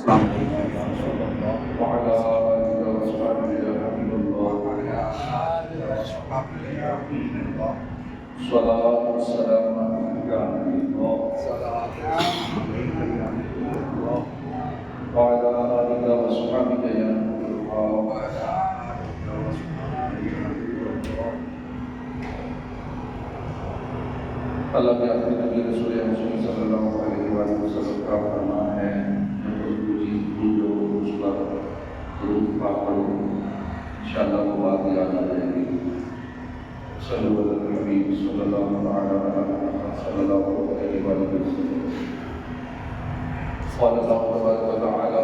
السلام علیکم وعلى آلہ وصحبہ یا حبیب اللہ صلاۃ والسلام علیک یا نبی اللہ وعلى آلہ وصحبہ یا نور اللہ۔ اللہ کے اپنے نبی رسول محمد صلی اللہ علیہ وآلہ وسلم کا فرمان ہے جو اس پر درود پاک پڑھو انشاءاللہ وہ بات یاد آ جائے گی۔ صلی اللہ علیہ حبیب صلی اللہ علیہ وآلہ وسلم۔ قال اللہ تبارک و تعالی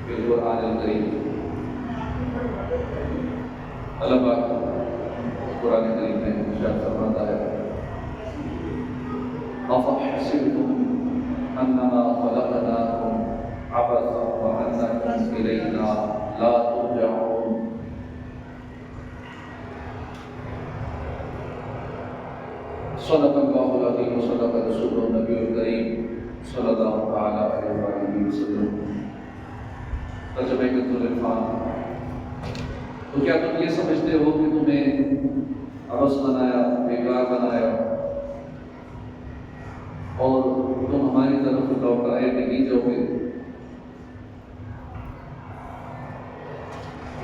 فی القرآن الکریم، اللہ پاک قرآن کریم میں ارشاد فرماتا ہے افحسبتم انما خلقناکم عبثا وانکم الینا لا ترجعون۔ صدق اللہ العظیم وصدق رسولہ النبی الکریم صلی اللہ تعالی علیہ وآلہ وسلم۔ ترجمہ کنز العرفان۔ تو کیا تم یہ سمجھتے ہو کہ تمہیں عبث بنایا، بیکار بنایا اور تم ہماری طرف لوٹائے نہیں جاؤ گے؟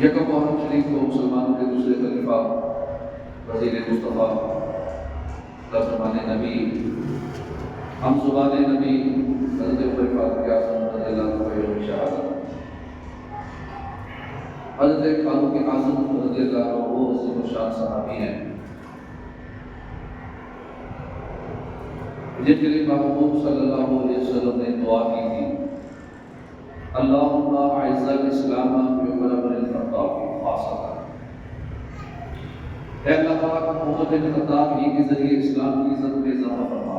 یکم محرم شریف کو مسلمانوں کے دوسرے خلیفہ وزیر مصطفیٰ ترجمان نبی ہم زبان نبی حضرت خلیفہ اعظم رضی اللہ عنہ کا یوم شہادت، حضرت فاروق اعظم رضی اللہ عنہ وہ عظیم الشان صحابی ہیں جن کے لیے محبوب صلی اللہ علیہ وسلم نے دعا کی تھی اللہم اعز الاسلام بعمر بن الخطاب خاصۃ۔ اے اللہ پاک عمر بن الخطاب ہی کے ذریعے اسلام کی عزت میں اضافہ فرما۔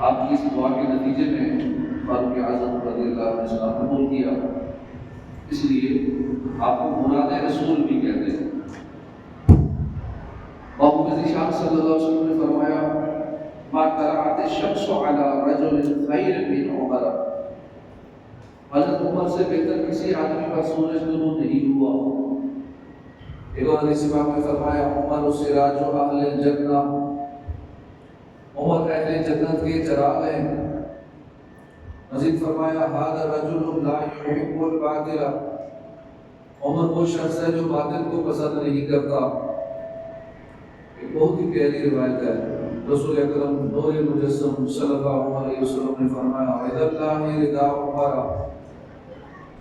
آپ کی اس دعا کے نتیجے میں فاروق اعظم رضی اللہ عنہ نے اسلام قبول کیا، اس لیے آپ کو مراد رسول بھی کہتے ہیں۔ محبوب ذیشان صلی اللہ علیہ وسلم نے فرمایا ما طلعت الشمس علی رجل خیر من عمر، حضرت عمر سے بہتر کسی آدمی پر سورج طلوع نہیں ہوا۔ ایک اور حدیث پاک میں فرمایا عمر سراج اہل الجنہ، عمر اہل جنت کے چراغ ہیں۔ مزید فرمایا ھذا رجل لا يحب الباطل، عمر وہ شخص ہے جو باطل کو پسند نہیں کرتا۔ ایک بہت ہی پیاری روایت ہے، رسول اکرم نور مجسم صلی اللہ علیہ وسلم نے فرمایا رضا اللہ رضا عمر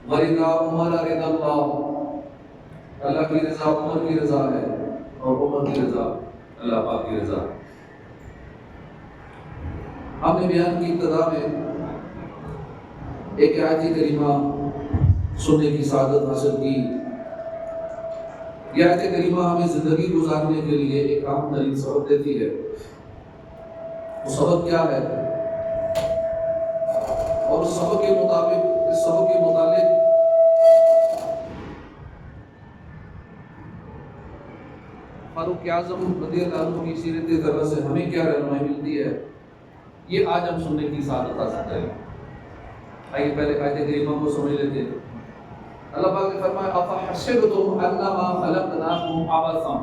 ورضا عمر رضا اللہ، اللہ کی رضا عمر کی رضا ہے اور عمر کی رضا اللہ پاک کی رضا۔ ہم نے بیان کی ابتدا میں ایک آیت کریمہ سننے کی سعادت حاصل کی۔ یہ آیت کریمہ ہمیں زندگی گزارنے کے لیے ایک عام ترین سبق دیتی ہے۔ وہ سبق کیا ہے اور اس سبق کے مطابق فاروق اعظم رضی اللہ عنہ کی سیرت طرح سے ہمیں کیا رہنمائی ملتی ہے، یہ آج ہم سننے کی سعادت حاصل کریں۔ آئیے پہلے آیت کریمہ کو سمجھ لیتے ہیں۔ اللہ پاک نے فرمایا افحسبتم انما خلقناکم عبثا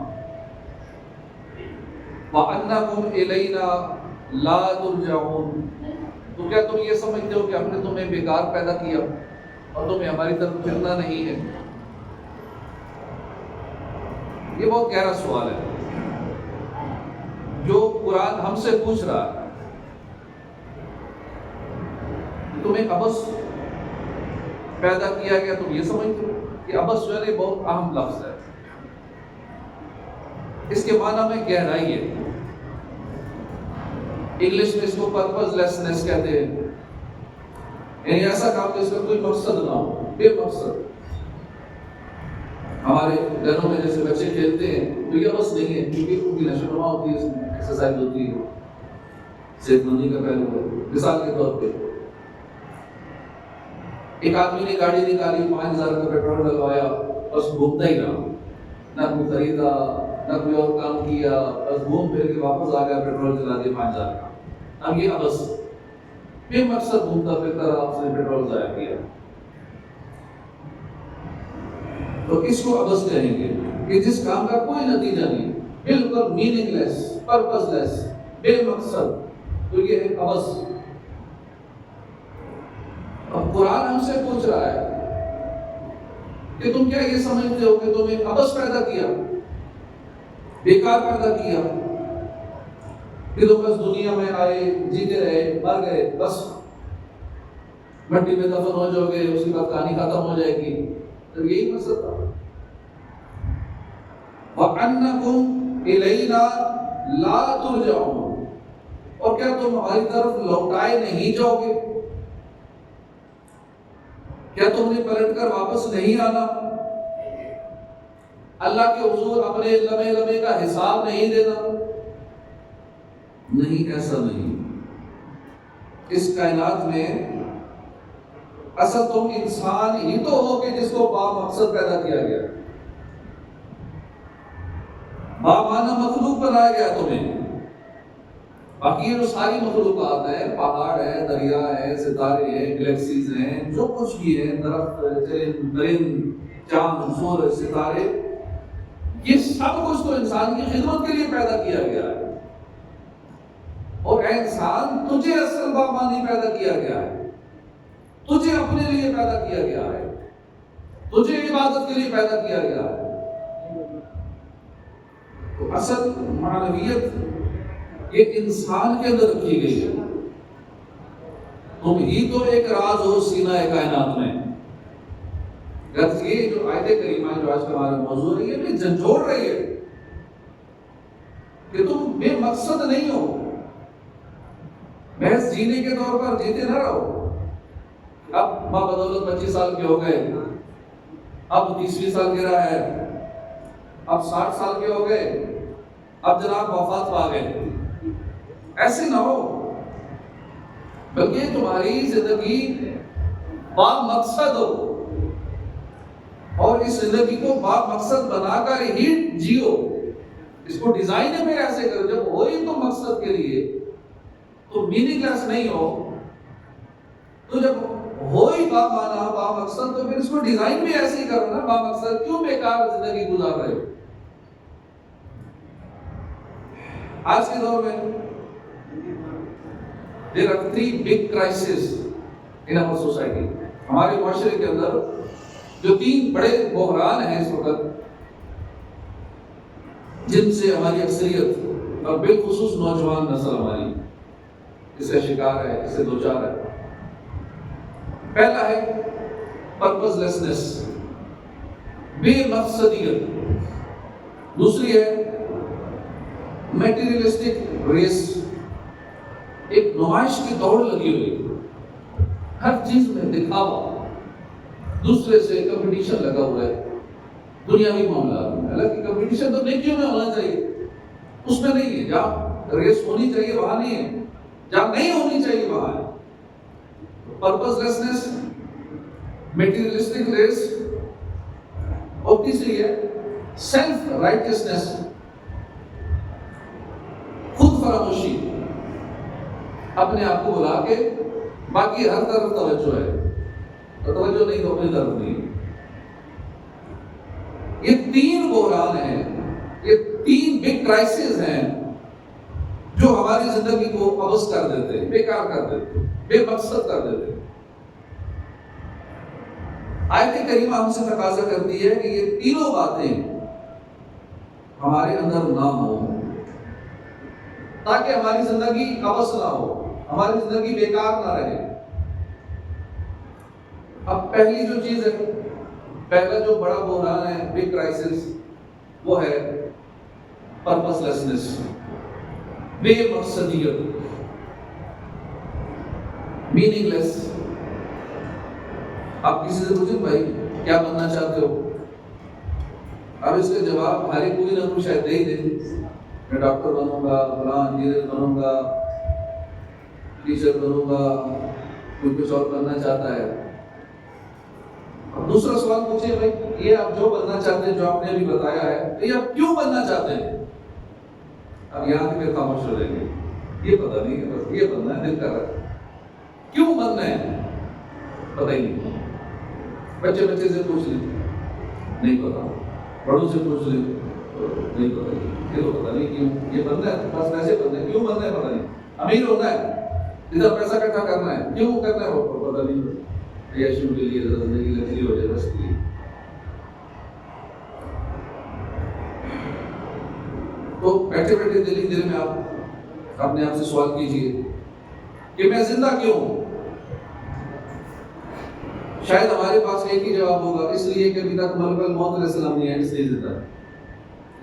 وانکم الینا لا ترجعون، تو کیا تم یہ سمجھتے ہو کہ ہم نے تمہیں بیکار پیدا کیا اور تمہیں ہماری طرف پھرنا نہیں ہے؟ یہ بہت گہرا سوال ہے جو قرآن ہم سے پوچھ رہا ہے۔ تمہیں عبث پیدا کیا گیا، تم یہ سمجھتے ہو کہ عبث جو ہے بہت اہم لفظ ہے، اس کے معنی میں گہرائی ہے۔ انگلش میں اس کو پرپز لیسنس کہتے ہیں، یعنی ایسا کام جس کا کوئی مقصد نہ ہو، بے مقصد۔ ہمارے گھروں میں جیسے بچے کھیلتے ہیں تو یہ بس نہیں ہے، کیونکہ ان کی نشو و نما ہوتی ہے، اس میں ایکسرسائز ہوتی ہے، صحت مندی کا پہلو ہے۔ مثال کے طور پہ ایک آدمی نے گاڑی نکالی، 5000 کا پیٹرول ڈلوایا، بس گھومتا ہی رہا، نہ کوئی خریدا نہ کوئی اور کام کیا، بس گھوم پھر کے واپس آ گیا، پیٹرول چلا دیا 5000 کا۔ اب یہ عبث بے مقصد گھومتا پھرتا آپ سے پیٹرول ضائع کیا، تو اس کو عبث کہیں گے کہ جس کام کا کوئی نتیجہ نہیں، بالکل میننگ لیس، پرپز لیس، بے مقصد، تو یہ ہے عبث۔ اب قرآن ہم سے پوچھ رہا ہے کہ تم کیا یہ سمجھتے ہو کہ تم ایک عبث پیدا کیا، بیکار پیدا کیا، کہ تم بس دنیا میں آئے، جیتے رہے، مر گئے، بس مٹی میں دفن ہو جاؤ گے، اس کے بعد کہانی ختم ہو جائے گی؟ تو یہی مقصد تھا۔ وَأَنَّكُمْ إِلَيْنَا لَا تُرْجَعُونَ، اور کیا تم ہماری طرف لوٹائے نہیں جاؤ گے؟ کیا تم نے پلٹ کر واپس نہیں آنا؟ اللہ کے حضور اپنے لمحے لمحے کا حساب نہیں دینا؟ نہیں، ایسا نہیں۔ اس کائنات میں اصل تم انسان ہی تو ہو کہ جس کو با مقصد پیدا کیا گیا، بامعنی مخلوق بنایا گیا تمہیں۔ باقی یہ جو ساری مخلوقات ہیں، پہاڑ ہے، دریا ہے، ستارے ہیں، گلیکسیز ہیں، جو کچھ بھی ہے، درخت، درند، چاند، سورج، ستارے، یہ سب کچھ تو انسان کی خدمت کے لیے پیدا کیا گیا ہے۔ اور اے انسان، تجھے اصل بامعنی پیدا کیا گیا ہے، تجھے اپنے لیے پیدا کیا گیا ہے، تجھے عبادت کے لیے پیدا کیا گیا ہے۔ تو اصل معنویت یہ انسان کے اندر رکھی گئی ہے۔ تم ہی تو ایک راز ہو سینہ کائنات میں۔ یہ جو آیت کریمہ جو آج کا ہمارا موضوع ہے، یہ بھی جھنجھوڑ رہی ہے کہ تم بے مقصد نہیں ہو، محض جینے کے طور پر جیتے نہ رہو۔ اب ماں بدولت 25 سال کے ہو گئے، اب 30ویں سال گرا ہے، اب 60 سال کے ہو گئے، اب جناب وفات پا گئے۔ ایسے نہ ہو، بلکہ تمہاری زندگی با مقصد ہو، اور اس زندگی کو با مقصد بنا کر ہی جیو۔ اس کو ڈیزائن میں ایسے کرو، جب ہو ہی تو مقصد کے لیے، تو میننگ لیس نہیں ہو، تو جب ہو ہی با معنی با مقصد، تو پھر اس کو ڈیزائن بھی ایسے ہی کرو نا، با مقصد کیوں بیکار زندگی گزار رہے ہو؟ آج کے دور میں there are 3 big crises in our society۔ ہمارے معاشرے کے اندر جو 3 بڑے بحران ہیں اس وقت، جن سے ہماری اکثریت اور بالخصوص نوجوان نسل ہماری اس سے شکار ہے، اس سے دوچار ہے۔ پہلا ہے پرپز لیسنس، بے مقصدیت۔ دوسری ہے میٹیریلسٹک ریس، ایک نمائش کی دوڑ لگی ہوئی، ہر چیز میں دکھاوا، دوسرے سے کمپٹیشن لگا ہوا ہے دنیاوی معاملات میں۔ حالانکہ کمپٹیشن تو نیکیوں میں ہونا چاہیے، اس میں نہیں ہے۔ جہاں ریس ہونی چاہیے وہاں نہیں ہے، جہاں نہیں ہونی چاہیے وہاں ہے۔ پرپز لیسنس، میٹیریلسٹک ریس، اور تیسری ہے سیلف رائٹسنس، خود فراموشی، اپنے آپ کو بلا کے باقی ہر طرف توجہ ہے، اور توجہ نہیں تو اپنی طرف نہیں۔ یہ 3 بحران ہیں، یہ 3 بگ کرائسس ہیں جو ہماری زندگی کو عبث کر دیتے ہیں، بیکار کر دیتے ہیں، بے مقصد کر دیتے ہیں۔ آیت کریمہ ہم سے تقاضا کرتی ہے کہ یہ تینوں باتیں ہمارے اندر نہ ہوں، تاکہ ہماری زندگی عبث نہ ہو، ہماری زندگی بیکار نہ رہے۔ اب پہلی جو چیز ہے، پہلا جو بڑا بحران ہے، بگ کرائسس، وہ ہے پرپس لیسنس، بے مقصدیت، میننگ لیس۔ آپ کسی سے پوچھیں بھائی کیا بننا چاہتے ہو، اب اس کا جواب ہماری کوئی نہ کوئی شاید دے ہی دے، میں ڈاکٹر بنوں گا، فلاں انجینئر بنوں گا، ٹیچر بنوں گا، کوئی کچھ اور بننا چاہتا ہے۔ اب دوسرا سوال پوچھیں بھائی یہ آپ جو بننا چاہتے ہیں، جو آپ نے ابھی بتایا ہے، یہ آپ کیوں بننا چاہتے ہیں؟ اب یہاں سے پھر خاموش ہو جائیں گے، یہ پتہ نہیں ہے، بس یہ بننا ہے، دل کر رہا ہے۔ کیوں بننا ہے پتہ ہی نہیں. بچے سے پوچھ لیں نہیں پتا, بڑوں سے پوچھ لیں نہیں پتا, یہ تو پتا نہیں کیوں یہ بننا ہے, بس ویسے بننا ہے, کیوں بننا ہے پتا نہیں. امیر ہونا ہے, ادھر پیسہ اکٹھا کرنا ہے, کیوں کرنا ہے وہ پتا نہیں, عیاشیوں کے لیے زندگی لگزری ہو جائے بس کے لیے. تو بیٹھے بیٹھے دل میں آپ اپنے آپ سے سوال کیجئے کہ میں زندہ کیوں ہوں. شاید ہمارے پاس ایک ہی جواب ہوگا, اس لیے کہ ابھی تک ملک الموت علیہ السلام نہیں ہے اس لیے زندہ ہے.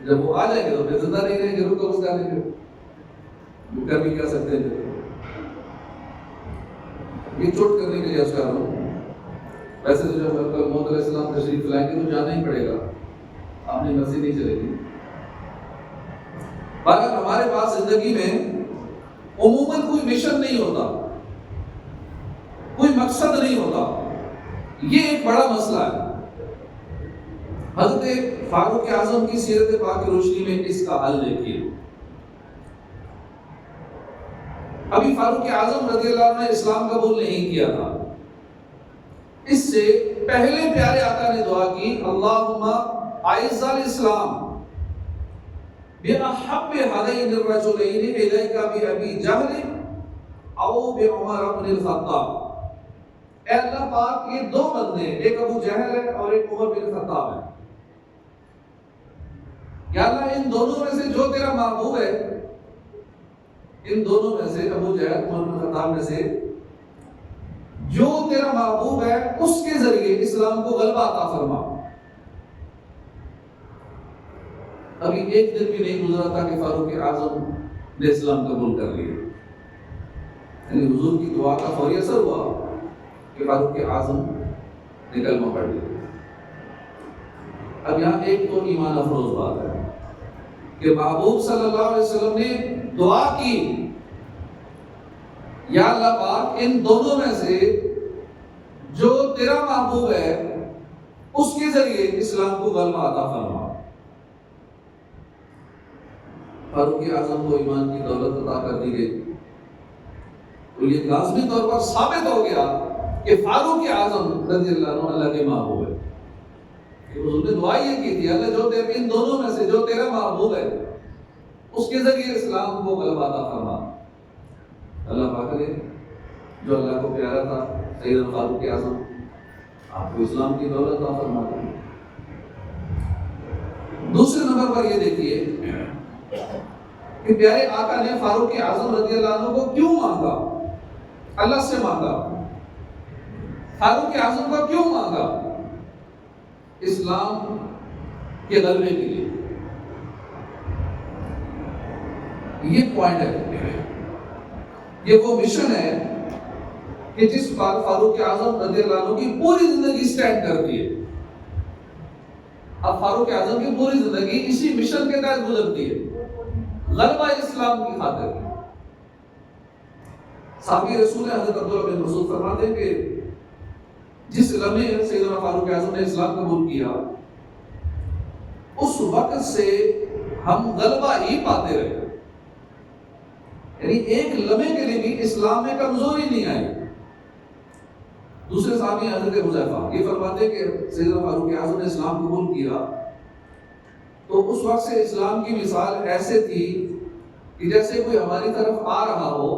جب وہ آ جائیں گے تو پھر زندہ نہیں رہیں گے, رک کر اس کا لیں گے, کر بھی کیا سکتے ہیں. یہ چوٹ کرنے کے لیے اس کا ہوں. ویسے تو جب ملک الموت علیہ السلام تشریف لائیں گے تو جانا ہی پڑے گا, اپنی مرضی نہیں چلے گی. باقی ہمارے پاس زندگی میں عموماً کوئی مشن نہیں ہوتا, کوئی مقصد نہیں ہوتا. یہ ایک بڑا مسئلہ ہے. حضرت فاروق اعظم کی سیرت پاک کی روشنی میں اس کا حل دیکھیے. ابھی فاروق اعظم رضی اللہ عنہ نے اسلام قبول نہیں کیا تھا. اس سے پہلے پیارے آقا نے دعا کی, اللہم اعز الاسلام بِأَحَبِّ هَذَيْنِ الرَّجُلَيْنِ إِلَيْكَ بِأَبِي جَهْلٍ أَوْ بِعُمَرَ بْنِ الْخَطَّابِ. اے اللہ پاک, یہ دو بندے, ایک ابو جہل ہے اور ایک عمر بن خطاب ہے. یا اللہ ان دونوں میں سے جو تیرا محبوب ہے, ان دونوں میں سے ابو جہل عمر بن خطاب میں سے جو تیرا محبوب ہے اس کے ذریعے اسلام کو غلبہ عطا فرما. ابھی ایک دن بھی نہیں گزرا تھا کہ فاروق اعظم نے اسلام قبول کر لیا. یعنی حضور کی دعا کا فوری اثر ہوا کہ فاروق اعظم نے کلمہ پڑھ لیا. اب یہاں ایک تو ایمان افروز بات ہے کہ محبوب صلی اللہ علیہ وسلم نے دعا کی, یا اللہ پاک ان دونوں میں سے جو تیرا محبوب ہے اس کے ذریعے اسلام کو غلبہ عطا فرما. فاروق اعظم کو ایمان کی دولت عطا کر دی گئی. تو یہ لازمی طور پر ثابت ہو گیا کہ فاروق اعظم رضی اللہ عنہ اللہ کے محبوب ہے. کہ حضور نے دعا یہ کی تھی, اللہ جو تیرے ان دونوں میں سے جو تیرا محبوب ہے اس کے ذریعے اسلام کو غلبہ عطا فرما. اللہ پاک نے جو اللہ کو پیارا تھا سیدنا فاروق اعظم, آپ کو اسلام کی دولت عطا فرما دی. دوسرے نمبر پر یہ دیکھیے کہ پیارے آقا نے فاروق اعظم رضی اللہ عنہ کو کیوں مانگا, اللہ سے مانگا. فاروق اعظم کو کیوں مانگا؟ اسلام کے غلبے کے لیے. یہ پوائنٹ ہے, یہ وہ مشن ہے کہ جس پر فاروق اعظم رضی اللہ عنہ کی پوری زندگی سٹینڈ کرتی ہے. اب فاروق اعظم کی پوری زندگی اسی مشن کے تحت گزرتی ہے, غلبہ اسلام کی خاطر. صحابی رسول حضرت عبداللہ بن مسعود فرماتے ہیں کہ جس لمحے سیدنا فاروق اعظم نے اسلام قبول کیا اس وقت سے ہم غلبہ ہی پاتے رہے. یعنی ایک لمحے کے لیے بھی اسلام میں کمزوری نہیں آئی. دوسرے صحابی حضرت حذیفہ یہ فرماتے ہیں کہ سیدنا فاروق اعظم نے اسلام قبول کیا تو اس وقت سے اسلام کی مثال ایسے تھی کہ جیسے کوئی ہماری طرف آ رہا ہو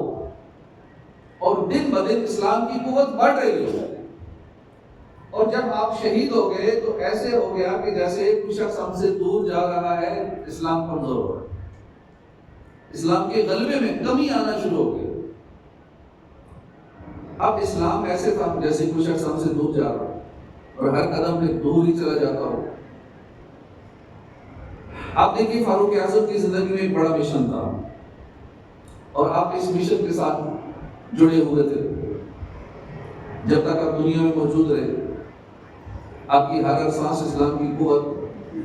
اور دن بدن اسلام کی قوت بڑھ رہی ہو, اور جب آپ شہید ہو گئے تو ایسے ہو گیا کہ جیسے کوئی شخص ہم سے دور جا رہا ہے, اسلام کمزور ہو رہا ہے, اسلام کے غلبے میں کمی آنا شروع ہو گئی. اب اسلام ایسے تھا جیسے کوئی شخص ہم سے دور جا رہا ہو اور ہر قدم میں دور ہی چلا جاتا ہو. آپ دیکھیے فاروق اعظم کی زندگی میں ایک بڑا مشن تھا اور آپ اس مشن کے ساتھ جڑے ہوئے تھے. جب تک آپ دنیا میں موجود رہے آپ کی ہر سانس اسلام کی قوت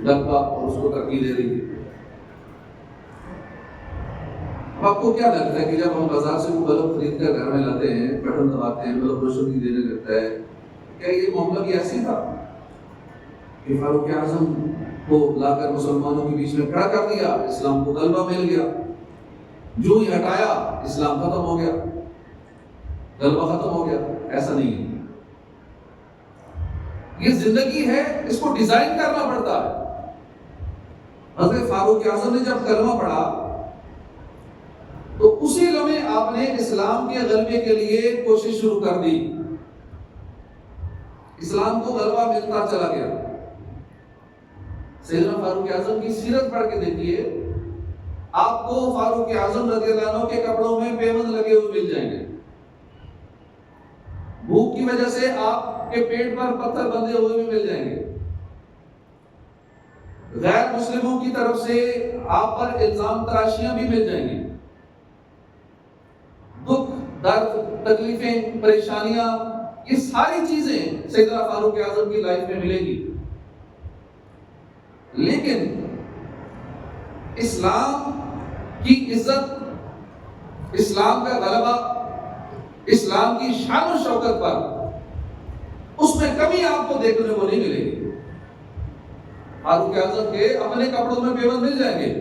غلبہ اور اس کو ترقی دے رہی تھی. آپ کو کیا لگتا ہے کہ جب ہم بازار سے کوئی بلب خرید کر گھر میں لاتے ہیں, بٹن دباتے ہیں, بلب روشنی دینے لگتا ہے, کیا یہ معاملہ بھی ایسی تھا کہ فاروق اعظم کو لا کر مسلمانوں کے بیچ میں کھڑا کر دیا, اسلام کو غلبہ مل گیا, جو ہی ہٹایا اسلام ختم ہو گیا؟ غلبہ ختم ہو گیا، ایسا نہیں ہے۔ یہ زندگی ہے، اس کو ڈیزائن کرنا پڑتا ہے۔ حضرت فاروق اعظم نے جب کلمہ پڑھا تو اسی لمحے آپ نے اسلام کے غلبے کے لیے کوشش شروع کر دی، اسلام کو غلبہ ملتا چلا گیا۔ سیدنا فاروق اعظم کی سیرت پڑھ کے دیکھیے، آپ کو فاروق اعظم رضی اللہ عنہ کے کپڑوں میں پیوند لگے ہوئے مل جائیں گے، بھوک کی وجہ سے آپ کے پیٹ پر پتھر بندھے ہوئے بھی مل جائیں گے، غیر مسلموں کی طرف سے آپ پر الزام تراشیاں بھی مل جائیں گی، دکھ درد تکلیفیں پریشانیاں، یہ ساری چیزیں سیدنا فاروق اعظم کی لائف میں ملیں گی، لیکن اسلام کی عزت، اسلام کا غلبہ، اسلام کی شان و شوکت پر اس میں کمی آپ کو دیکھنے کو نہیں ملے گی۔ فاروق اعظم کے اپنے کپڑوں میں پیوند مل جائیں گے،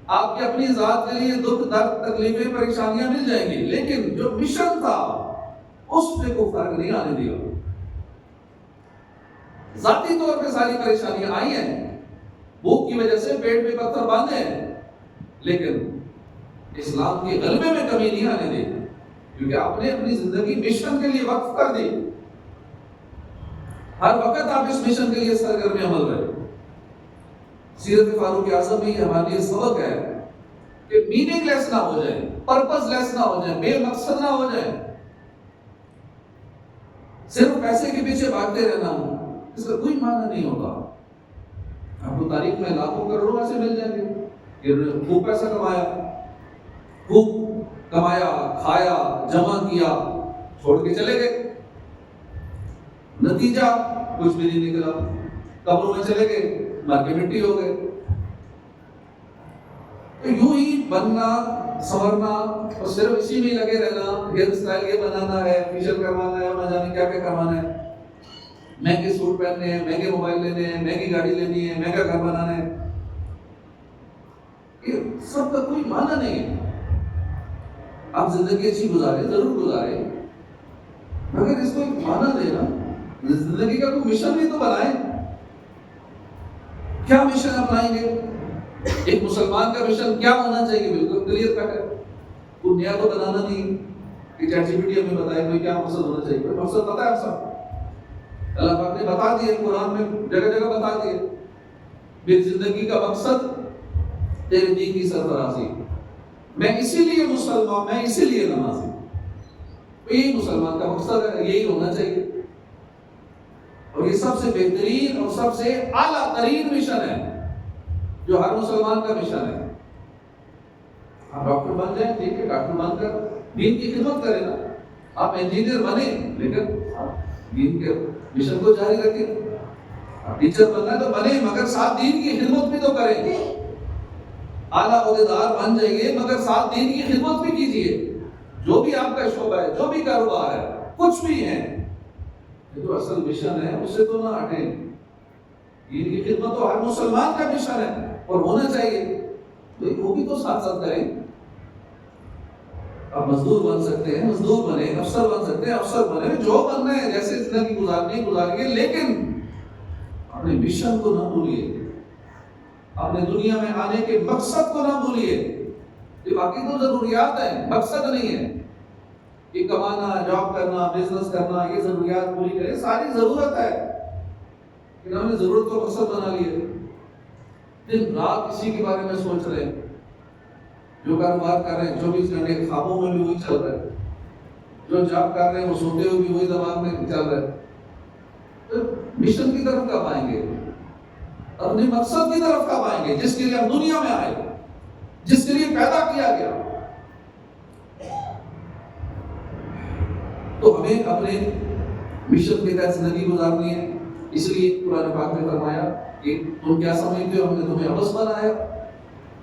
آپ کی اپنی ذات کے لیے دکھ درد تکلیفیں پریشانیاں مل جائیں گی، لیکن جو مشن تھا اس پہ کوئی فرق نہیں آنے دیا۔ ذاتی طور پہ ساری پریشانیاں آئی ہیں، بھوک کی وجہ سے پیٹ میں پتھر باندھے ہیں، لیکن اسلام کے غلبے میں کمی نہیں آنے دی، کیونکہ آپ نے اپنی زندگی مشن کے لیے وقف کر دی۔ ہر وقت آپ اس مشن کے لیے سرگرم عمل رہے۔ سیرت فاروق اعظم میں یہ ہمارے لیے سبق ہے کہ میننگ لیس نہ ہو جائے، پرپز لیس نہ ہو جائے، بے مقصد نہ ہو جائے۔ صرف پیسے کے پیچھے بھاگتے رہنا اس کا کوئی معنی نہیں ہوتا۔ آپ کو تاریخ میں لاکھوں کروڑوں ایسے مل جائیں گے کہ خوب پیسہ کمایا، خوب کمایا، کھایا، جمع کیا، چھوڑ کے چلے گئے، نتیجہ کچھ بھی نہیں نکلا، قبروں میں چلے گئے، مر کے مٹی ہو گئے۔ تو یوں ہی بننا سنورنا اور صرف اسی میں لگے رہنا، ہیئر اسٹائل یہ بنانا ہے، فیشل کروانا ہے، نہ جانے کیا کیا کروانا ہے، مہنگے سوٹ پہننے ہیں، مہنگے موبائل لینے ہیں، مہنگی گاڑی لینی ہے، مہنگا گھر بنانا ہے، یہ سب کا کوئی معنی نہیں ہے۔ آپ زندگی اچھی گزارے، ضرور گزارے، مگر اس کو ایک معنی دینا، زندگی کا کوئی مشن بھی تو بنائیں۔ کیا مشن اپنائیں گے؟ ایک مسلمان کا مشن کیا ہونا چاہیے؟ بالکل کلیئر کٹ ہے، کوئی نیا تو بنانا نہیں کہ چیٹ جی پی ٹی ہمیں بتائے کوئی کیا مقصد ہونا چاہیے۔ کوئی مقصد پتہ ہے آپ سب؟ اللہ پاک نے بتا دیے، قرآن میں جگہ جگہ بتا دیے، میری زندگی کا مقصد تیرے دین کی سرفرازی، میں اسی لیے مسلمان، میں اسی لیے نمازی، یہی مسلمان کا مقصد ہے، یہی ہونا چاہیے۔ اور یہ سب سے بہترین اور سب سے اعلیٰ ترین مشن ہے جو ہر مسلمان کا مشن ہے۔ آپ ڈاکٹر بن جائیں، ٹھیک ہے، ڈاکٹر بن کر دین کی خدمت کریں نا، آپ انجینئر بنے لیکن دین کے مشن کو جاری رکھیں۔ آپ ٹیچر بننا ہے تو بنے، مگر ساتھ دین کی خدمت بھی تو کریں۔ اعلیٰ عہدیدار بن جائیے مگر ساتھ دین کی خدمت بھی کیجیے۔ جو بھی آپ کا شعبہ ہے، جو بھی کاروبار ہے، کچھ بھی ہے، یہ جو اصل مشن ہے اس سے تو نہ ہٹیں۔ دین کی خدمت تو ہر مسلمان کا مشن ہے اور ہونا چاہیے، تو وہ بھی تو ساتھ ساتھ کریں۔ آپ مزدور بن سکتے ہیں، مزدور بنے، افسر بن سکتے ہیں، افسر بنے، جو بننا ہے جیسے زندگی گزارنی گزاریے، لیکن اپنے مشن کو نہ بھولیے، اپنے دنیا میں آنے کے مقصد کو نہ بھولیے۔ یہ باقی تو ضروریات ہیں، مقصد نہیں ہے کہ کمانا، جاب کرنا، بزنس کرنا، یہ ضروریات پوری کرے، ساری ضرورت ہے، لیکن ہم نے ضرورت کو مقصد بنا لیے، دن رات اسی کے بارے میں سوچ رہے ہیں، جو کاروبار کر رہے ہیں 24 گھنٹے خوابوں میں بھی وہی چل رہا ہے، جو جاب کر رہے ہیں وہ سوتے ہوئے بھی وہی دماغ میں چل رہا ہے، تو مشن کی طرف کب آئیں گے؟ اپنے مقصد کی طرف کب آئیں گے جس کے لیے ہم دنیا میں آئے، جس کے لیے پیدا کیا گیا؟ تو ہمیں اپنے مشن کے تحت زندگی گزارنی ہے۔ اس لیے قرآن پاک نے فرمایا کہ تم کیا سمجھتے ہو ہم نے تمہیں عبث بنایا،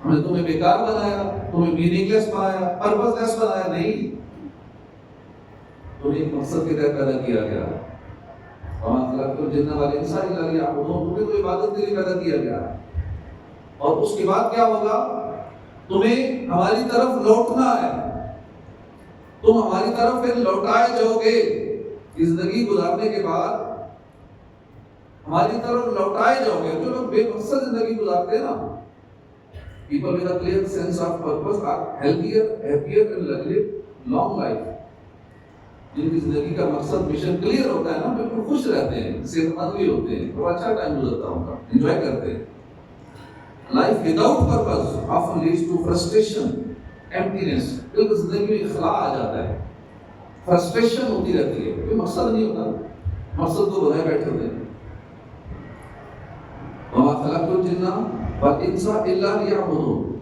ہم نے تمہیں بیکار بنایا، تمہیں میننگ لیس بنایا، پرپز لیس بنایا؟ نہیں، تمہیں ایک مقصد کے تحت پیدا کیا گیا۔ وَمَا خَلَقْتُ الْجِنَّ وَالْإِنسَ إِلَّا لِيَعْبُدُونِ، تمہیں تو عبادت کے لیے پیدا کیا گیا، اور اس کے بعد کیا ہوگا؟ تمہیں ہماری طرف لوٹنا ہے، تم ہماری طرف پھر لوٹائے جاؤ گے، زندگی گزارنے کے بعد ہماری طرف لوٹائے جاؤ گے۔ جو لوگ بے مقصد زندگی گزارتے ہیں نا، people with a clear sense of purpose are healthier, happier and live long life۔ جن کی زندگی کا مقصد مشن کلیئر ہوتا ہے نا، بالکل خوش رہتے ہیں، صحت مند بھی ہوتے ہیں، اور اچھا ٹائم گزرتا ہے ان کا، انجوائے کرتے ہیں۔ Life without purpose often leads to frustration, emptiness۔ بالکل زندگی میں اخلاء آ جاتا ہے، فرسٹریشن ہوتی رہتی ہے، کوئی مقصد نہیں ہوتا، مقصد کو بنائے بیٹھے ہوتے ہیں۔ وَمَا خَلَقْتُ الْجِنَّ وَالْإِنسَ إِلَّا لِيَعْبُدُونِ۔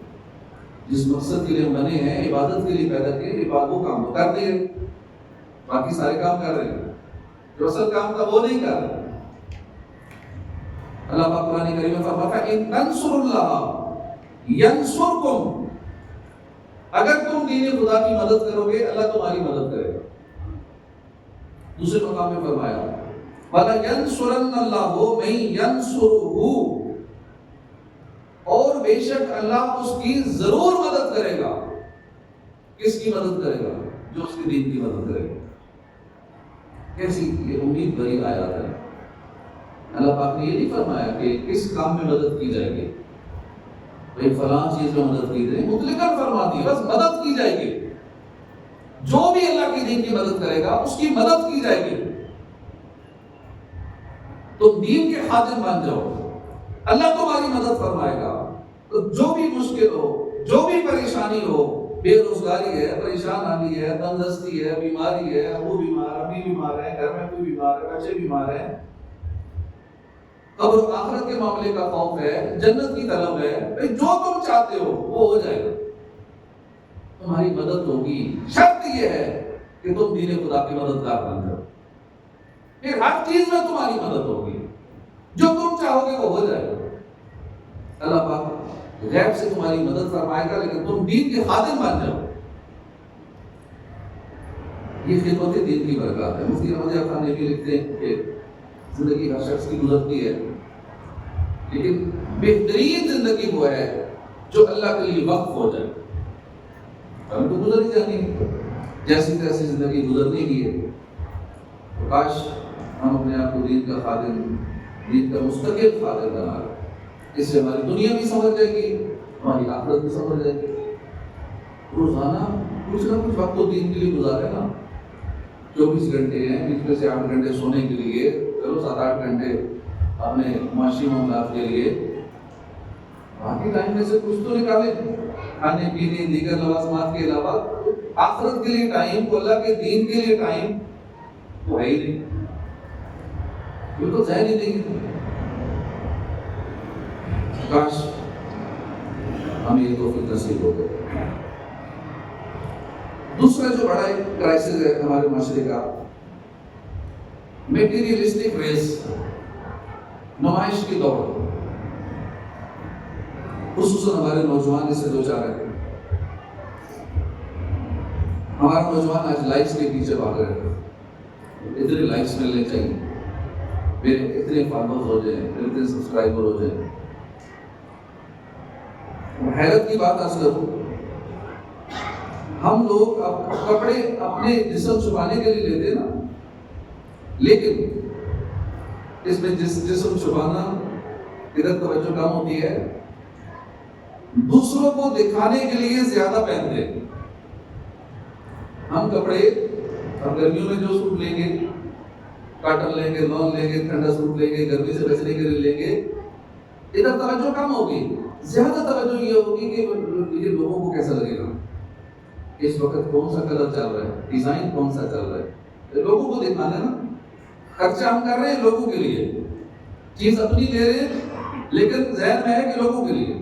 جس مقصد کے لیے ہم بنے ہیں، عبادت کے لیے پیدا کیے، عبادت وہ کام تو کر دے، باقی سارے کام کر رہے ہیں، جو اصل کام تھا وہ نہیں کر رہے۔ اللہ پاک قرآن کریم میں فرماتا ہے ان تنصروا اللہ ینصرکم، اگر تم دین خدا کی مدد کرو گے اللہ تمہاری مدد کرے گا۔ دوسرے مقام میں فرمایا وَلَيَنْصُرَنَّ اللَّهُ مَن يَنْصُرُهُ، اور بے شک اللہ اس کی ضرور مدد کرے گا۔ کس کی مدد کرے گا؟ جو اس کے دین کی مدد کرے گا۔ کیسی یہ امید بھری آیات ہے۔ اللہ پاک نے یہ نہیں فرمایا کہ کس کام میں مدد کی جائے گی، بھائی فلاں چیز میں مدد کی جائے گی، مطلقاً فرما دی بس مدد کی جائے گی۔ جو بھی اللہ کے دین کی مدد کرے گا اس کی مدد کی جائے گی۔ تو دین کے خادم بن جاؤ، اللہ تمہاری مدد فرمائے گا۔ تو جو بھی مشکل ہو، جو بھی پریشانی ہو، بے روزگاری ہے، پریشان حالی ہے، تندرستی ہے، بیماری ہے، ابو بیمار، امی بیمار ہے، گھر میں کوئی بیمار ہے، بچے بیمار ہیں، قبر و آخرت کے معاملے کا خوف ہے، جنت کی طلب ہے، جو تم چاہتے ہو وہ ہو جائے گا، تمہاری مدد ہوگی۔ شرط یہ ہے کہ تم دین خدا کے مددگار بن جاؤ، پھر ہر چیز میں تمہاری مدد ہوگی، جو تم چاہو گے وہ ہو جائے گا۔ اللہ پاک غیب سے تمہاری مدد فرمائے گا، لیکن تم دین کے خادم بن جاؤ۔ یہ خدمت دین کی برکات ہے۔ مفتی احمد یار خان یہ بھی لکھتے ہیں کہ زندگی ہر شخص کی گزرتی ہے، لیکن بہترین زندگی وہ ہے جو اللہ کے لیے وقف ہو جائے۔ ہم تو گزر ہی جانی ہے، جیسی تیسی زندگی گزرنے کی ہے، تو کاش ہم اپنے آپ کو دین کا خادم، دین کا مستقل خادم بنا لیں۔ اس سے ہماری دنیا بھی سمجھ جائے گی، ہماری آخرت بھی سمجھ جائے گی۔ روزانہ کچھ نہ کچھ وقت تو دین کے لیے گزارے نا۔ 24 گھنٹے ہیں، بیچ میں سے 8 گھنٹے سونے کے لیے، چلو 7-8 گھنٹے اپنے معاشی معاملات کے لیے، باقی ٹائم میں سے کچھ تو نکالیں، کھانے پینے دیگر لوازمات کے علاوہ آخرت کے لیے ٹائم، کو اللہ کے دین کے لیے ٹائم وہ ہے ہی نہیں، یہ تو ظاہر ہی نہیں۔ کاش ہمیں یہ توفیق نصیب ہو گئے۔ دوسرا جو بڑا ایک کرائسس ہے ہمارے معاشرے کا، میٹیریلسٹک ریس، نمائش کی دوڑ، خصوصاً ہمارے نوجوان اس سے دو چار ہیں۔ ہمارا نوجوان آج لائکس کے پیچھے بھاگ رہے ہیں، اتنے لائکس ملنے چاہیے، میرے اتنے فالوورز ہو جائیں، میرے اتنے سبسکرائبر ہو جائیں۔ حیرت کی بات اصل ہم لوگ اب کپڑے اپنے جسم چھپانے کے لیے لیتے نا، لیکن اس میں جسم چھپانا ادھر توجہ کم ہوتی ہے، دوسروں کو دکھانے کے لیے زیادہ پہنتے ہیں۔ ہم کپڑے اب گرمیوں میں جو سوٹ لیں گے، کاٹن لیں گے، لون لیں گے، ٹھنڈا سوٹ لیں گے، گرمی سے بچنے کے لیے لیں گے، ادھر توجہ کم ہوگی، زیادہ توجہ یہ ہوگی کہ یہ لوگوں کو کیسا لگے گا، اس وقت کون سا کلر چل رہا ہے، ڈیزائن کون سا چل رہا ہے، لوگوں کو دکھانا نا۔ خرچہ ہم کر رہے ہیں لوگوں کے لیے، چیز اپنی لے رہے ہیں، لیکن ذہن میں ہے کہ لوگوں کے لیے،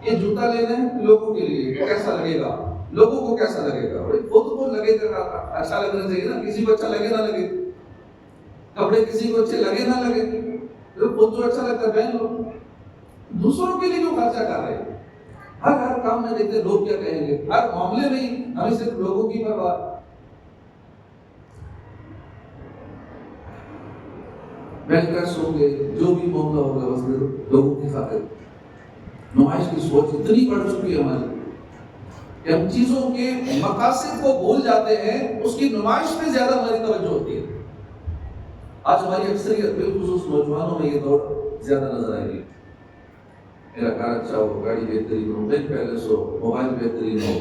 یہ جوتا لے رہے ہیں لوگوں کے لیے، کیسا لگے گا، لوگوں کو کیسا لگے گا، خود کو لگے گا اچھا لگنا چاہیے نا، کسی کو اچھا لگے نہ لگے، کپڑے کسی کو اچھے لگے نہ لگے، خود جو اچھا لگتا ہے پہن لو، دوسروں کے لیے جو خرچہ کر رہے ہیں۔ ہر کام میں دیکھتے لوگ کیا کہیں گے، ہر معاملے میں ہی ہمیں صرف لوگوں کی پرواہ۔ بینکرس ہوں گے، جو بھی معاملہ ہوگا بس لوگوں کی خاطر، نمائش کی سوچ اتنی بڑھ چکی ہے ہماری، کہ ہم چیزوں کے مقاصد کو بھول جاتے ہیں، اس کی نمائش میں زیادہ ہماری توجہ ہوتی ہے۔ آج ہماری اکثریت بالخصوص نوجوانوں میں یہ دور زیادہ نظر آئے گی۔ میرا کار اچھا ہو، گاڑی بہترین ہو، بینک بیلنس ہو، موبائل بہترین ہو۔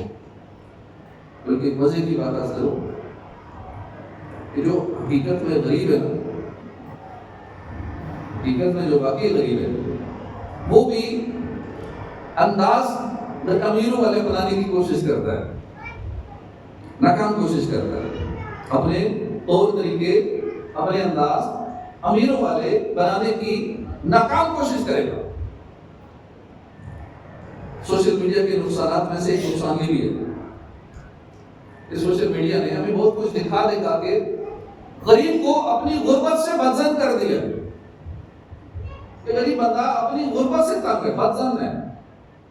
بلکہ مزے کی بات آج کروں کہ جو حقیقت میں غریب ہے نا، حقیقت میں جو واقعی غریب ہے، وہ بھی انداز امیروں والے بنانے کی کوشش کرتا ہے، ناکام کوشش کرتا ہے، اپنے طور طریقے، اپنے انداز امیروں والے بنانے کی ناکام کوشش کرے گا۔ سوشل میڈیا کے نقصانات میں سے ایک نقصان یہ بھی ہے کہ سوشل میڈیا نے ہمیں بہت کچھ دکھا دکھا کے غریب کو اپنی غربت سے بدظن کر دیا کہ غریب بندہ اپنی غربت سے تنگ ہے، بدظن ہے،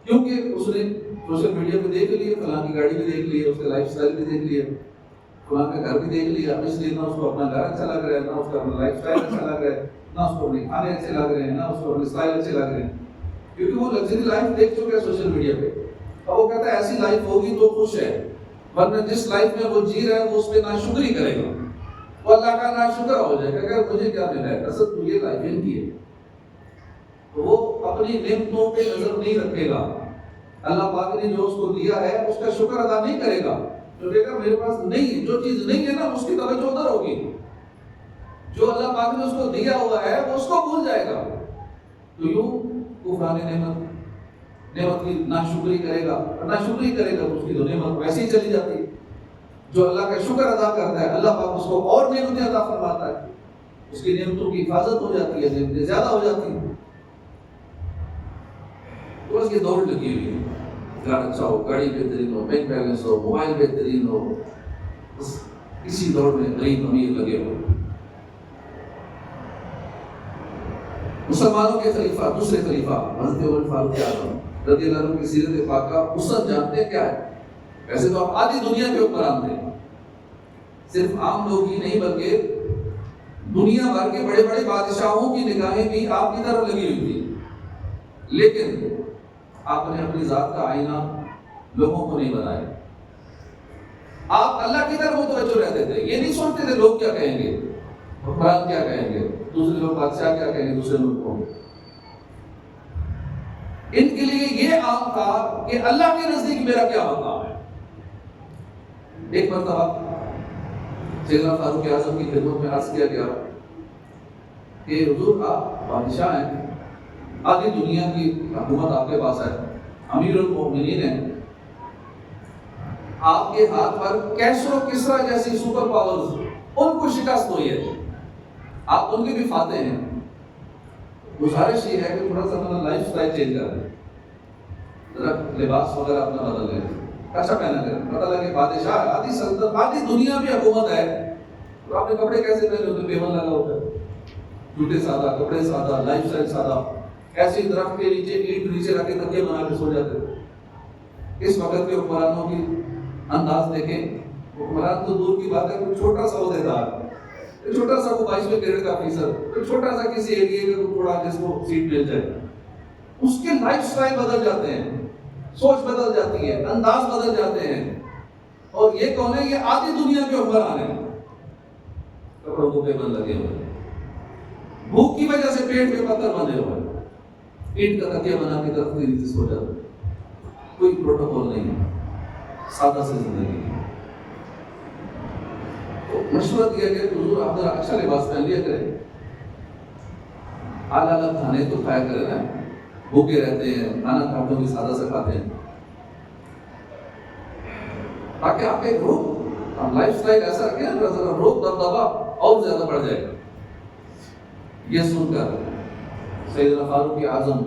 کیونکہ اس نے سوشل میڈیا پہ دیکھ لیا، فلاں کی گاڑی بھی دیکھ لی، اس کا لائف سٹائل بھی دیکھ لیا، فلاں کا گھر بھی دیکھ لیا، اس لیے نہ اس کو اپنا گھر اچھا لگ رہا ہے، نہ اس کا اپنا لائف سٹائل اچھا لگ رہا ہے، نہ اس کو اپنے کھانے اچھے لگ رہے ہیں، نہ اس کو اپنے سٹائل اچھے لگ رہے ہیں، کیونکہ وہ لگژری لائف دیکھ چکے ہیں سوشل میڈیا پہ۔ اب وہ کہتا ہے ایسی لائف ہوگی تو خوش ہے، ورنہ جس لائف میں وہ جی رہا ہے وہ اس پہ ناشکری کرے گا، وہ اللہ کا ناشکر ہو جائے گا کہ مجھے کیا ملا ہے، اصل تو یہ لائف ان کی ہے۔ تو وہ اپنی نعمتوں پہ نظر نہیں رکھے گا، اللہ پاک نے جو اس کو دیا ہے اس کا شکر ادا نہیں کرے گا، جو کہے گا میرے پاس نہیں ہے، جو چیز نہیں ہے نا اس کی توجہ ادھر ہوگی، جو اللہ پاک نے اس کو دیا ہوا ہے وہ اس کو بھول جائے گا، تو یوں کفران نعمت کی ناشکری کرے گا، اور ناشکری کرے گا تو اس کی تو نعمت ویسے ہی چلی جاتی ہے۔ جو اللہ کا شکر ادا کرتا ہے اللہ پاک اس کو اور نعمتیں عطا فرماتا ہے، اس کی نعمتوں کی حفاظت ہو جاتی ہے، نعمتیں زیادہ ہو جاتی ہیں۔ تو بس یہ دوڑ لگی ہوئی ہے، گھر اچھا ہو، گاڑی بہترین ہو، بینک بیلنس ہو، موبائل بہترین ہو، بس اسی دوڑ میں غریب امیر لگے ہوئے۔ مسلمانوں کے خلیفہ، دوسرے خلیفہ حضرت عمر فاروق اعظم رضی اللہ عنہ کی سیرت پاکہ وسعت جانتے ہیں کیا ہے؟ ویسے تو آپ آدھی دنیا کے حکمران تھے، صرف عام لوگ ہی نہیں بلکہ دنیا بھر کے بڑے بڑے بادشاہوں کی نگاہیں بھی آپ کی طرف لگی ہوئی تھی، لیکن آپ نے اپنی ذات کا آئینہ لوگوں کو نہیں بنایا، آپ اللہ کی طرف متوجہ رہتے تھے، یہ نہیں سوچتے تھے لوگ کیا کہیں گے، حکمران کیا کہیں گے، دوسرے لوگ بادشاہ کیا کہیں گے دوسرے ملکوں میں۔ ان کے لیے یہ عام تھا کہ اللہ کے نزدیک میرا کیا مقام ہے۔ ایک مرتبہ سیدنا فاروق اعظم کی خدمت میں عرض کیا گیا کہ حضور آپ بادشاہ ہیں، آدھی دنیا کی حکومت آپ کے پاس ہے، امیر المؤمنین ہیں، آپ کے ہاتھ پر کیسر و کسرا جیسی سپر پاورز ان کو شکست ہوئی ہے، آپ ان کے بھی فاتح ہیں، گزارش یہ ہے کہ تھوڑا سا اپنا لائف سٹائل چینج کر دیں، ذرا لباس وغیرہ اپنا بدل لیں، اچھا پہنا کریں، پتہ لگے بادشاہ آدھی سلطنت آدھی دنیا بھی حکومت ہے، تو آپ نے کپڑے کیسے پہنے ہوتے، پیمن لگا ہوتا ہے، جوتے سادہ، کپڑے سادہ، لائف سٹائل سادہ، ایسے درخت کے نیچے اینٹ نیچے رکھ کے تکیے بنا کے سو جاتے تھے۔ اس وقت کے حکمرانوں کی انداز دیکھیں، حکمران تو دور کی بات ہے، کوئی چھوٹا سا عہدے دار، چھوٹا سا کو 22ویں گریڈ کا آفیسر، کوئی چھوٹا سا کسی ایریے کا تھوڑا جس کو سیٹ مل جائے، اس کے لائف سٹائل بدل جاتے ہیں، سوچ بدل جاتی ہے، انداز بدل جاتے ہیں، اور یہ کون ہے؟ یہ آدھی دنیا کے حکمران ہیں، کپڑوں کو پیمن لگے ہوئے، بھوک کی وجہ سے پیٹ میں پتھر بندھے ہوئے، اینٹ کا تکیہ بنا کے درخت کے نیچے سو جاتے، کوئی پروٹوکول نہیں ہے، سادہ سی زندگی ہے۔ تو مشورہ دیا گیا کہ حضور آپ ذرا اچھا لباس پہن لیا کریں، اعلیٰ اعلیٰ کھانے تو کھایا کریں نا، بھوکے رہتے ہیں، کھانا کھاتے ہوئے سادہ سے کھاتے ہیں، تاکہ آپ ایک روح لائف سٹائل ایسا رکھیں نا، ذرا روح دبدبا اور زیادہ بڑھ جائے گا۔ یہ سن کر سیدنا فاروق اعظم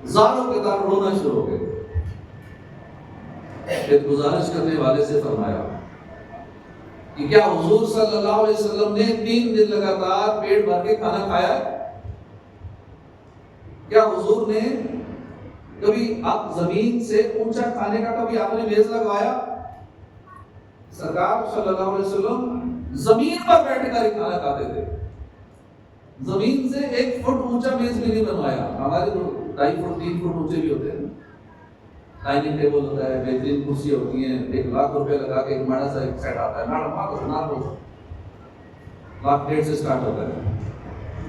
زاروں کے دار رونا شروع ہو گئے، پھر گزارش کرنے والے سے فرمایا کہ کیا حضور صلی اللہ علیہ وسلم نے 3 دن لگاتار پیٹ بھر کے کھانا کھایا ہے؟ کیا حضور نے کبھی آپ زمین سے اونچا کھانے کا کبھی آپ نے میز لگوایا؟ سرکار صلی اللہ علیہ وسلم زمین پر بیٹھ کر کھانا کھاتے تھے، زمین سے 1 فٹ اونچا میز بھی نہیں بنوایا، ہمارے تو 2.5 فٹ 3 فٹ اونچے بھی ہوتے ہیں، ڈائننگ ٹیبل ہوتا ہے، بہترین کرسی ہوتی ہیں، 1,00,000 روپے لگا کے ایک بڑا سا ایک سیٹ آتا ہے، $1,50,000 سے اسٹارٹ ہوتا ہے.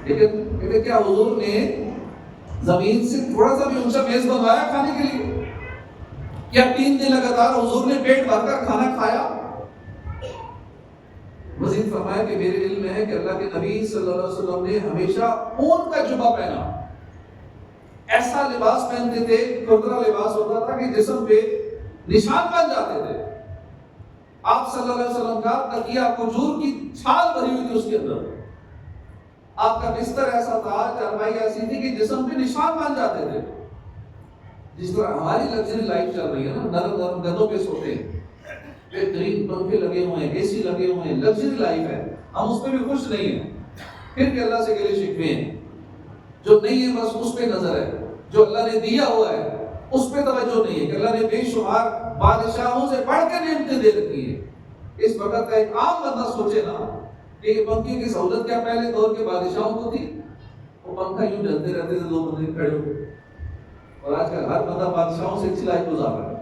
لیکن کیا حضور نے زمین سے تھوڑا سا بھی اونچا میز بنوایا کھانے کے لیے؟ کیا 3 دن لگاتار حضور نے پیٹ بھر کر کھانا کھایا؟ مزید فرمایا کہ میرے علم میں ہے کہ اللہ کے نبی صلی اللہ علیہ وسلم نے ہمیشہ اون کا جبہ پہنا، ایسا لباس پہنتے تھے، کھردرا لباس ہوتا تھا کہ جسم پہ نشان بن جاتے تھے. آپ صلی اللہ علیہ وسلم کا تکیہ کھجور کی چھال بھری ہوئی تھی اس کے اندر. آپ کا بستر ایسا تھا، چارپائی ایسی تھی کہ جسم پہ نشان بن جاتے تھے. جس طرح ہماری لگژری لائف چل رہی ہے نا، نرم نرم گدوں پہ سوتے ہیں، بہترین پنکھے لگے ہوئے ہیں، اے سی لگے ہوئے ہیں، لگژری لائف ہے، ہم اس پہ بھی خوش نہیں ہیں. پھر بھی اللہ سے گلے شکوے ہیں. جو نہیں ہے بس اس پہ نظر ہے، جو اللہ نے دیا ہوا ہے اس پہ توجہ نہیں ہے کہ اللہ نے بے شمار بادشاہوں سے بڑھ کے نعمتیں دے رکھی ہیں. اس وقت کا ایک عام بندہ سوچے نا کہ یہ پنکھے کی سہولت کیا پہلے دور کے بادشاہوں کو تھی؟ وہ پنکھا یوں چلتے رہتے تھے، 2 بندے کھڑے ہو گئے. اور آج کل ہر بندہ بادشاہوں سے اچھی لائف گزار رہا ہے.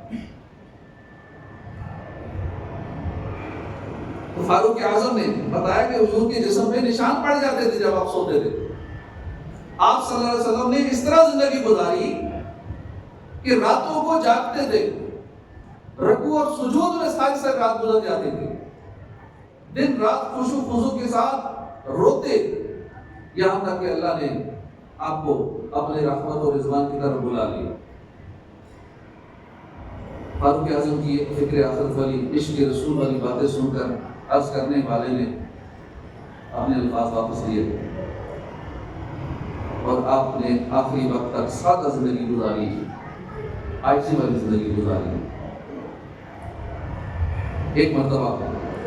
تو فاروق اعظم نے بتایا کہ حضور کے جسم پہ نشان پڑ جاتے تھے جب آپ سوتے تھے. آپ صلی اللہ علیہ وسلم نے اس طرح زندگی گزاری کہ راتوں کو جاگتے تھے، رکوع اور سجود میں ساری رات گزر جاتی تھی. دن رات خشوع خضوع کے ساتھ روتے، یہاں تک کہ اللہ نے آپ کو اپنے رحمت اور رضوان کی طرف بلا لیا. فاروق اعظم کی فکر آخرت والی، عشق رسول والی باتیں سن کر عرض کرنے والے نے اپنے الفاظ واپس لیے اور آپ نے آخری وقت تک سادہ زندگی گزاری، عاجزی والی زندگی گزاری. ایک مرتبہ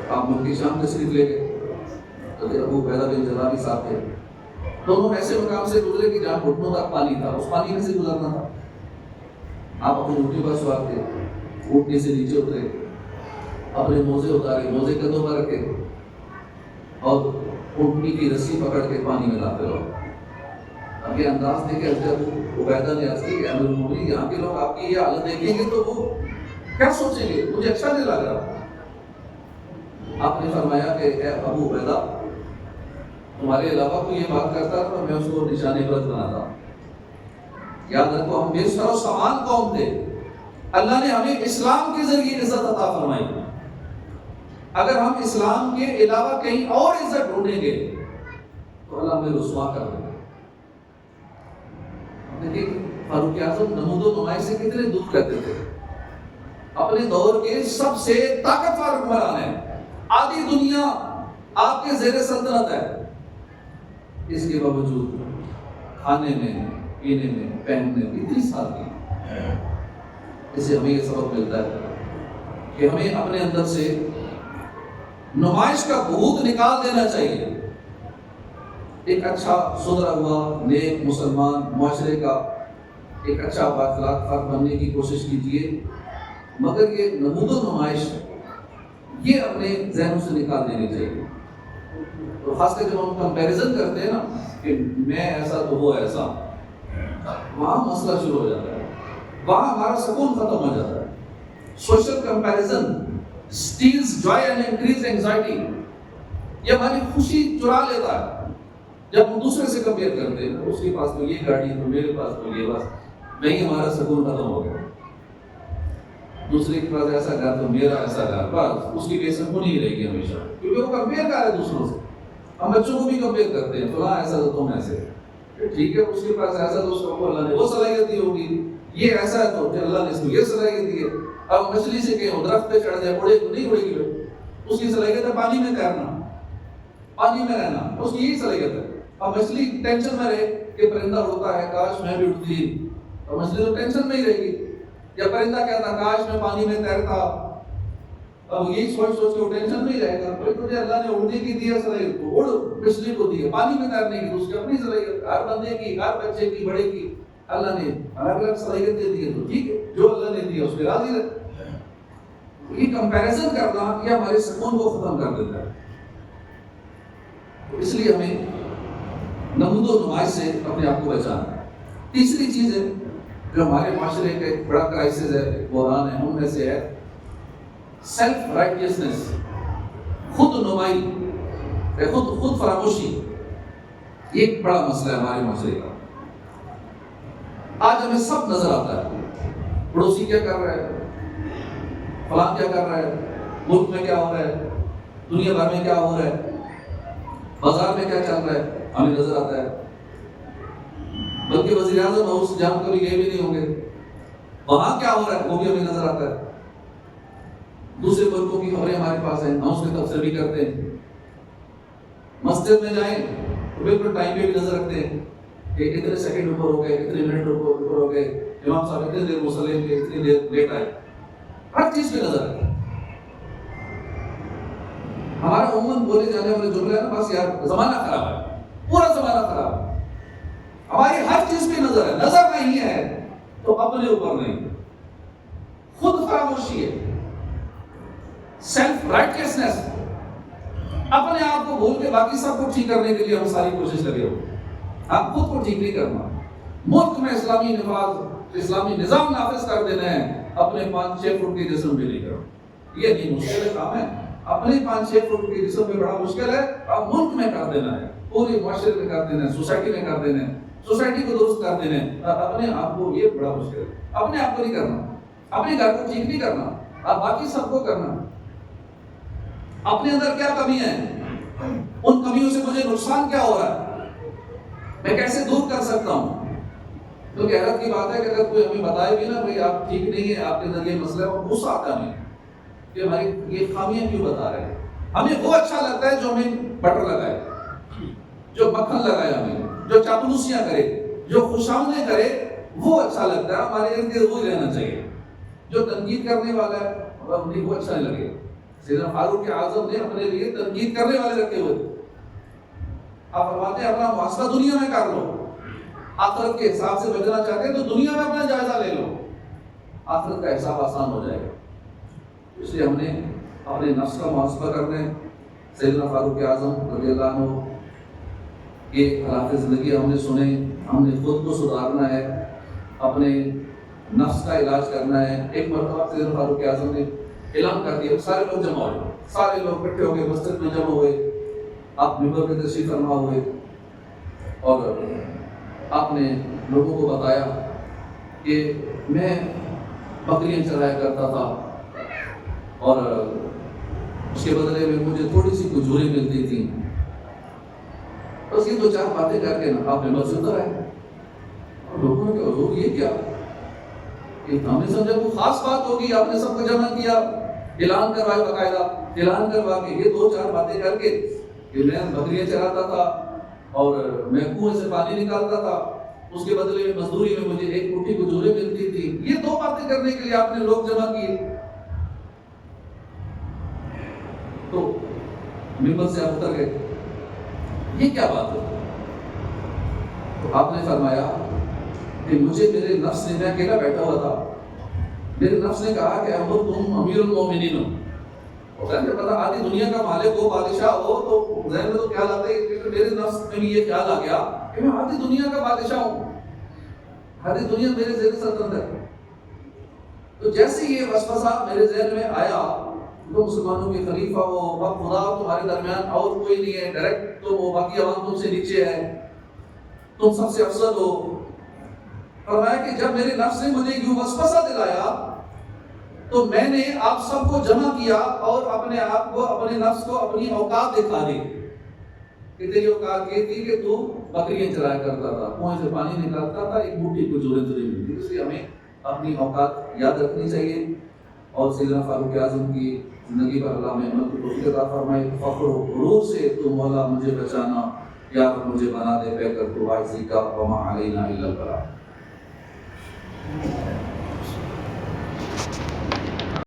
آپ ملک شام تشریف لے گئے تو ابو عبیدہ بن جراح صاحب تھے. دونوں ایسے مقام سے گزرے کہ جہاں گھٹنوں تک پانی تھا، اس پانی میں سے گزرنا تھا. آپ اپنی اونٹی پر سوار تھے، اونٹنی سے نیچے اترے، اپنے موزے اتارے، موزے کندھوں پر رکھے اور اونٹنی کی رسی پکڑ کے پانی میں داخل ہو. اب یہ انداز دیکھ کے ابو عبیدہ نے عرض کی کہ امیر المومنین، یہاں کے لوگ آپ کی یہ حالت دیکھیں گے تو وہ کیا سوچیں گے؟ مجھے اچھا نہیں لگ رہا. آپ نے فرمایا کہ اے ابو عبیدہ، تمہارے علاوہ کوئی یہ بات کرتا تو میں اس کو نشان عبرت بناتا. یاد رکھو ہم بے سر و سامان قوم تھے، اللہ نے ہمیں اسلام کے ذریعے عزت عطا فرمائی. اگر ہم اسلام کے علاوہ کہیں اور عزت ڈھونڈیں گے تو اللہ ہمیں رسوا کر دے گا. دیکھیں فاروق اعظم نمود و نمائش سے کتنے دور رہتے تھے. اپنے دور کے سب سے طاقتور حکمران ہیں، آدھی دنیا آپ کے زیر سلطنت ہے. اس کے باوجود کھانے میں، پینے میں، پہننے میں اتنی سادگی. اس سے ہمیں یہ سبق ملتا ہے کہ ہمیں اپنے اندر سے نمائش کا بھوت نکال دینا چاہیے. ایک اچھا سدھرا ہوا نیک مسلمان معاشرے کا ایک اچھا بااخلاق فرد بننے کی کوشش کیجیے، مگر یہ نمود و نمائش یہ اپنے ذہنوں سے نکال دینی چاہیے. تو خاص کر جب ہم کمپیریزن کرتے ہیں نا کہ میں ایسا تو وہ ایسا، وہاں مسئلہ شروع ہو جاتا ہے، وہاں ہمارا سکون ختم ہو جاتا ہے. Social comparison steals joy and increase anxiety. یہ ہماری خوشی چرا لیتا ہے. جب ہم دوسرے سے کمپیئر کرتے ہیں، اس کے پاس تو یہ گاڑی تو میرے پاس تو یہ، بس نہیں، ہمارا سکون ختم ہو گیا. دوسرے کے پاس ایسا گھر تو میرا ایسا گھر، بس اس کی بے سکونی ہی رہے گی ہمیشہ، کیونکہ وہ کمپیئر کر رہے ہیں دوسروں سے. ہم بچوں کو بھی کمپیئر کرتے ہیں، فلاں ایسا تو تم ایسے، ٹھیک ہے، اس کے پاس ایسا تو اس کو اللہ نے وہ صلاحیت دی ہوگی، یہ ایسا ہے تو اللہ نے اس کو یہ صلاحیت دی ہے. اب مچھلی سے کہیں درخت پہ چڑھ جائے، اڑے تو نہیں اڑے گی، اس کی صلاحیت ہے پانی میں تیرنا، پانی میں رہنا، اس کی یہی صلاحیت ہے. اب مچھلی ٹینشن میں رہے کہ پرندہ اڑتا ہے، کاش میں بھی اڑتی، تو مچھلی تو ٹینشن میں ہی رہے گی. یا پرندہ کہتا کاش میں پانی میں تیرتا، اب یہی سوچ سوچ کے وہ ٹینشن نہیں رہے گا. تجھے اللہ نے اڑنے کی دی ہے صلاحیت، تو اڑ، مچھلی کو دی ہے پانی میں تیرنے کی، تو اس کی اپنی صلاحیت، ہر بندے کی، ہر بچے کی، بڑے کی اللہ نے الگ الگ صلاحیت دے دی ہے. تو ٹھیک ہے، جو اللہ نے دیا اس پہ راضی رہے. یہ کمپیریزن کرنا یہ ہمارے سکون کو ختم کر دیتا ہے. اس لیے ہمیں نمود و نمائش سے اپنے آپ کو بچانا ہے. تیسری چیز ہے جو ہمارے معاشرے کا ایک بڑا کرائسس ہے، ایک بحران ہے، ان میں سے ہے سیلف رائٹیسنس، خود نمائی، خود فراموشی۔ یہ ایک بڑا مسئلہ ہے ہمارے معاشرے کا۔ آج ہمیں سب نظر آتا ہے، پڑوسی کیا کر رہا ہے، فلاں کیا کر رہا ہے، ملک میں کیا ہو رہا ہے، دنیا بھر میں کیا ہو رہا ہے، بازار میں کیا چل رہا ہے، ہمیں نظر آتا ہے۔ بلکہ وزیر اعظم اس جہاں کبھی گئے بھی نہیں ہوں گے، وہاں کیا ہو رہا ہے وہ بھی ہمیں نظر آتا ہے۔ دوسرے ملکوں کی خبریں ہمارے پاس ہیں، ہم اس میں تبصرہ بھی کرتے ہیں۔ مسجد میں جائیں تو بالکل ٹائم پہ بھی نظر رکھتے ہیں کہ اتنے سیکنڈ اوپر ہو گئے، اتنے منٹ اوپر ہو گئے، امام صاحب اتنے دیر مصلی کے اتنی دیر لیٹ آئے، ہر چیز پہ نظر ہے۔ ہمارا عموماً بولے جانے والے جملے ہے نا، بس یار زمانہ خراب ہے، پورا زمانہ خراب ہے، ہماری ہر چیز پہ نظر ہے۔ نظر نہیں ہے تو اپنے اوپر نہیں، خود فراموشی ہے، سیلف رائٹیسنس، اپنے آپ کو بھول کے باقی سب کو ٹھیک کرنے کے لیے ہم ساری کوشش لگے ہو، ہم خود کو ٹھیک نہیں کرنا۔ ملک میں اسلامی نفاذ، اسلامی نظام نافذ کر دینا ہے، اپنے 5-6 فٹ کے جسم پہ نہیں کرنا، یہ نہیں مشکل کام ہے۔ اپنے 5-6 فٹ کے جسم پہ بڑا مشکل ہے، اب ملک میں کر دینا ہے، پورے معاشرے میں کر دینا ہے، سوسائٹی میں کر دینا ہے، سوسائٹی کو درست کر دینا ہے، اپنے آپ کو یہ بڑا مشکل ہے۔ اپنے آپ کو نہیں کرنا، اپنے گھر کو ٹھیک نہیں کرنا، اب باقی سب کو کرنا۔ اپنے اندر کیا کمی ہے، ان کمیوں سے مجھے نقصان کیا ہو رہا ہے، میں کیسے دور کر سکتا ہوں۔ تو حیرت کی بات ہے کہ اگر کوئی ہمیں بتائے بھی نا بھائی آپ ٹھیک نہیں ہے، آپ کے اندر یہ مسئلہ ہے، وہ غصہ آتا نہیں کہ ہماری یہ خامیاں کیوں بتا رہے ہیں۔ ہمیں وہ اچھا لگتا ہے جو ہمیں بٹر لگائے، جو مکھن لگائے، ہمیں جو چاپلوسیاں کرے، جو خوشامدیں کرے، وہ اچھا لگتا ہے۔ ہمارے ارد گرد وہی رہنا چاہیے۔ جو تنقید کرنے والا ہے ہمیں وہ اچھا نہیں لگے۔ سیدنا فاروق اعظم نے اپنے لیے تنقید کرنے والے رکھے ہوئے تھے۔ آپ فرماتے ہیں اپنا محاسبہ دنیا میں کر لو، آخرت کے حساب سے بچنا چاہتے ہیں تو دنیا میں اپنا جائزہ لے لو، آخرت کا حساب آسان ہو جائے گا۔ اس لیے ہم نے اپنے نفس کا محاسبہ کرنا ہے۔ سیدنا فاروق اعظم رضی اللہ عنہ کے حالات زندگی ہم نے سنے، ہم نے خود کو سدھارنا ہے، اپنے نفس کا علاج کرنا ہے۔ ایک مرتبہ سیدنا فاروق اعظم نے اعلان کر دیا، سارے لوگ جمع ہوئے، سارے لوگ اکٹھے ہو گئے، مسجد میں جمع ہوئے، آپ ممبر پہ تشریف فرما ہوئے، اور آپ نے لوگوں کو بتایا کہ میں بکریاں چرایا کرتا تھا اور اس کے بدلے میں مجھے تھوڑی سی کھجوریں ملتی تھیں۔ بس یہ 2-4 باتیں کر کے نا آپ نے مسجد آئے، اور لوگوں نے کہا حضور یہ کیا؟ ہم نے سمجھا وہ خاص بات ہوگی، آپ نے سب کو جمع کیا، اعلان کروائے، باقاعدہ اعلان کروا کے یہ 2-4 باتیں کر کے کہ میں بکریاں چراتا تھا اور میں کنویں سے پانی نکالتا تھا، اس کے بدلے میں مزدوری میں مجھے 1 مٹھی کھجوریں ملتی تھی، یہ 2 باتیں کرنے کے لیے آپ نے لوگ جمع کیے۔ تو ممبر سے آپ اتر گئے، یہ کیا بات ہے؟ تو آپ نے فرمایا کہ مجھے میرے نفس نے، میں اکیلا بیٹھا ہوا تھا، میرے نفس نے کہا کہ اب تم امیر المومنین ہو، اور جب پتا آدھی دنیا کا مالک ہو، بادشاہ ہو، تو ذہن میں تو خیال آتا ہے کہ میرے نفس میں بھی یہ خیال آ گیا کہ میں آدھی دنیا کا بادشاہ ہوں، آدھی دنیا میرے زیر سلطنت ہے۔ تو جیسے یہ وسوسہ میرے ذہن میں آیا، تو مسلمانوں کے خلیفہ ہو، اب خدا تمہارے درمیان اور کوئی نہیں ہے، ڈائریکٹ تو وہ باقی عوام تم سے نیچے ہے، تم سب سے افضل ہو۔ فرمایا کہ جب میرے نفس نے مجھے یوں وسوسہ دلایا تو میں نے آپ سب کو جمع کیا اور اپنے آپ کو، اپنے نفس کو اپنی اوقات دکھا دی کہ تیری اوقات یہ تھی کہ تو بکریاں چرایا کرتا تھا، کنویں سے پانی نکالتا تھا، 1 مٹھی کھجوریں تجھے ملتی۔ اس لیے ہمیں اپنی اوقات یاد رکھنی چاہیے، اور سیدنا فاروق اعظم کی زندگی پر اللہ میں عمل کی توفیق عطا فرمائے۔ فخر و غرور سے تو مولا مجھے بچانا، یا مجھے بنا دے پہ کر تو عاجزی کا، وما علینا الا البلاغ۔